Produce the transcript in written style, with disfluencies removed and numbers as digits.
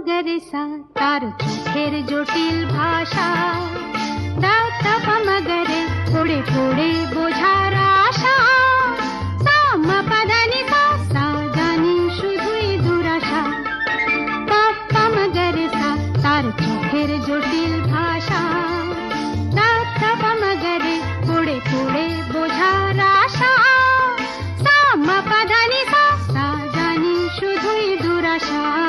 গরে সা তার চোখের জটিল ভাষা, দা তা পা মা গরে পড়ে পড়ে বোঝার আশা, সা মা পা ধা নি সা সা জানি শুধুই দুরাশা, পা পা মা গরে সা তার চোখের জটিল ভাষা, দা তা পা মা গরে পড়ে পড়ে বোঝার আশা, সা মা পা ধা নি সা সা জানি শুধুই দুরাশা।